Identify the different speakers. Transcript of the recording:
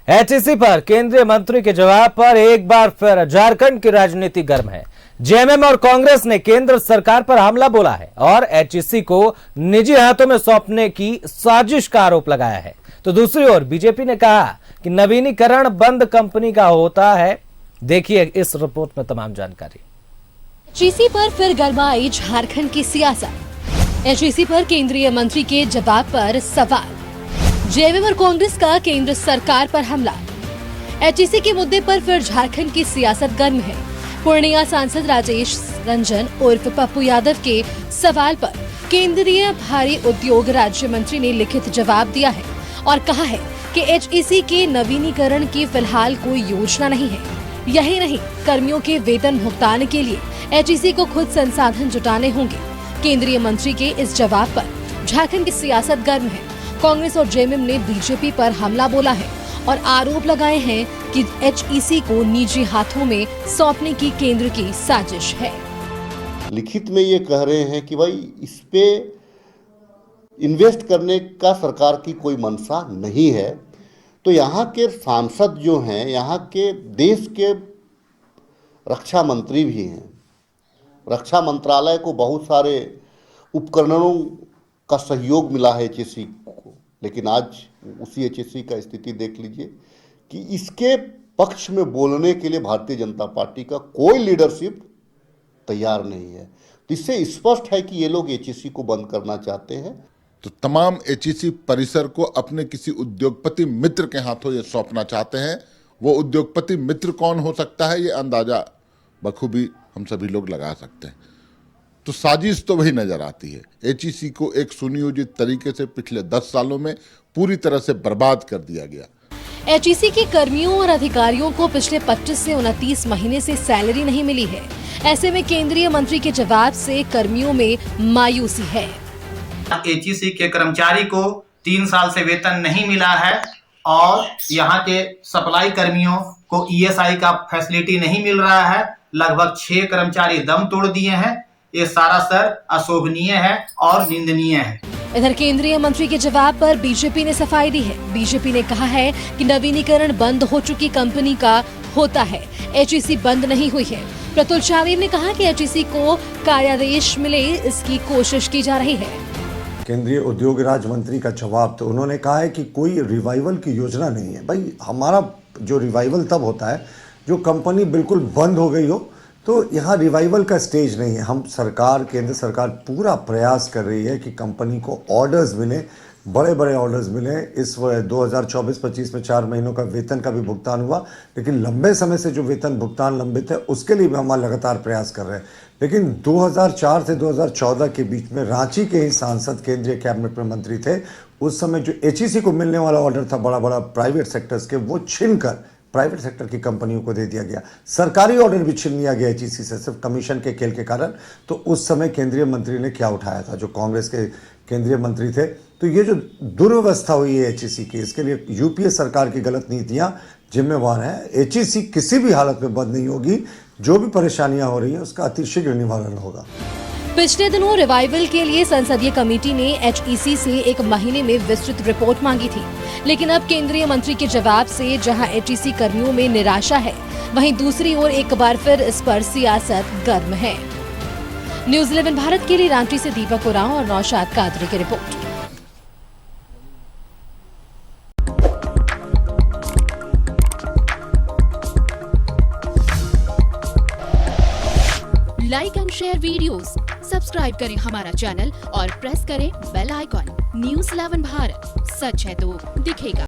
Speaker 1: HEC पर केंद्रीय मंत्री के जवाब पर एक बार फिर झारखंड की राजनीति गर्म है। जेएमएम और कांग्रेस ने केंद्र सरकार पर हमला बोला है और एचईसी को निजी हाथों में सौंपने की साजिश का आरोप लगाया है। तो दूसरी ओर बीजेपी ने कहा कि नवीनीकरण बंद कंपनी का होता है। देखिए इस रिपोर्ट में तमाम जानकारी।
Speaker 2: एचईसी पर फिर गरमाई झारखंड की सियासत। एचईसी पर केंद्रीय मंत्री के जवाब पर सवाल। जेएमएम और कांग्रेस का केंद्र सरकार पर हमला। एचईसी के मुद्दे पर फिर झारखंड की सियासत गर्म है। पूर्णिया सांसद राजेश रंजन उर्फ पप्पू यादव के सवाल पर केंद्रीय भारी उद्योग राज्य मंत्री ने लिखित जवाब दिया है और कहा है कि एचईसी के नवीनीकरण की फिलहाल कोई योजना नहीं है। यही नहीं, कर्मियों के वेतन भुगतान के लिए एचईसी को खुद संसाधन जुटाने होंगे। केंद्रीय मंत्री के इस जवाब पर झारखंड की सियासत गर्म है। कांग्रेस और जेएमएम ने बीजेपी पर हमला बोला है और आरोप लगाए हैं कि एचईसी को निजी हाथों में सौंपने की केंद्र की साजिश है।
Speaker 3: लिखित में ये कह रहे हैं कि भाई इस पे इन्वेस्ट करने का सरकार की कोई मंशा नहीं है। तो यहाँ के सांसद जो हैं, यहाँ के देश के रक्षा मंत्री भी हैं। रक्षा मंत्रालय को बहुत सारे उपकरणों का सहयोग मिला है एचईसी को, लेकिन आज उसी एचईसी का स्थिति देख लीजिए कि इसके पक्ष में बोलने के लिए भारतीय जनता पार्टी का कोई लीडरशिप तैयार नहीं है। तो इससे स्पष्ट है कि ये लोग एचईसी को बंद करना चाहते हैं।
Speaker 4: तो तमाम एचईसी परिसर को अपने किसी उद्योगपति मित्र के हाथों ये सौंपना चाहते हैं। वो उद्योगपति मित्र कौन हो सकता है, ये अंदाजा बखूबी हम सभी लोग लगा सकते हैं। तो साजिश तो वही नजर आती है। एचईसी को एक सुनियोजित तरीके से पिछले 10 सालों में पूरी तरह से बर्बाद कर दिया गया।
Speaker 2: एचईसी के कर्मियों और अधिकारियों को पिछले 25 से 29 महीने से सैलरी नहीं मिली है। ऐसे में केंद्रीय मंत्री के जवाब से कर्मियों में मायूसी है।
Speaker 5: एचईसी के कर्मचारी को 3 साल से वेतन नहीं मिला है और यहाँ के सप्लाई कर्मियों को ईएसआई का फैसिलिटी नहीं मिल रहा है। लगभग 6 कर्मचारी दम तोड़ दिए हैं। ये सारा सर अशोभनीय है और निंदनीय है।
Speaker 2: इधर केंद्रीय मंत्री के जवाब पर बीजेपी ने सफाई दी है। बीजेपी ने कहा है कि नवीनीकरण बंद हो चुकी कंपनी का होता है, एचईसी बंद नहीं हुई है। प्रतुल चारेर ने कहा कि एचईसी को कार्यादेश मिले, इसकी कोशिश की जा रही है।
Speaker 6: केंद्रीय उद्योग राज्य मंत्री का जवाब, तो उन्होंने कहा है कि कोई रिवाइवल की योजना नहीं है। भाई हमारा जो रिवाइवल तब होता है जो कंपनी बिल्कुल बंद हो गई हो, तो यहाँ रिवाइवल का स्टेज नहीं है। हम सरकार, केंद्र सरकार पूरा प्रयास कर रही है कि कंपनी को ऑर्डर्स मिले, बड़े बड़े ऑर्डर्स मिले। इस 2024-25 में 4 महीनों का वेतन का भी भुगतान हुआ, लेकिन लंबे समय से जो वेतन भुगतान लंबित है उसके लिए भी हम लगातार प्रयास कर रहे हैं। लेकिन 2004 से 2014 के बीच में रांची के ही सांसद केंद्रीय कैबिनेट में मंत्री थे। उस समय जो एचईसी को मिलने वाला ऑर्डर था बड़ा बड़ा प्राइवेट सेक्टर्स के, वो छीनकर प्राइवेट सेक्टर की कंपनियों को दे दिया गया। सरकारी ऑर्डर भी छीन लिया गया एचईसी से, सिर्फ कमीशन के खेल के कारण। तो उस समय केंद्रीय मंत्री ने क्या उठाया था, जो कांग्रेस के केंद्रीय मंत्री थे। तो ये जो दुर्व्यवस्था हुई है एचईसी की, इसके लिए यूपीए सरकार की गलत नीतियां जिम्मेवार हैं। एचईसी किसी भी हालत में बंद नहीं होगी। जो भी परेशानियां हो रही है उसका अतिशीघ्र निवारण होगा।
Speaker 2: पिछले दिनों रिवाइवल के लिए संसदीय कमेटी ने एचईसी से 1 महीने में विस्तृत रिपोर्ट मांगी थी, लेकिन अब केंद्रीय मंत्री के जवाब से जहां एचईसी कर्मियों में निराशा है, वहीं दूसरी ओर एक बार फिर इस पर सियासत गर्म है। न्यूज़ 11 भारत के लिए रांची से दीपक उरांव और नौशाद कादरी की report.
Speaker 7: Like and share videos, subscribe करें हमारा चैनल और प्रेस करें बेल आइकॉन। न्यूज़ 11 भारत, सच है तो दिखेगा।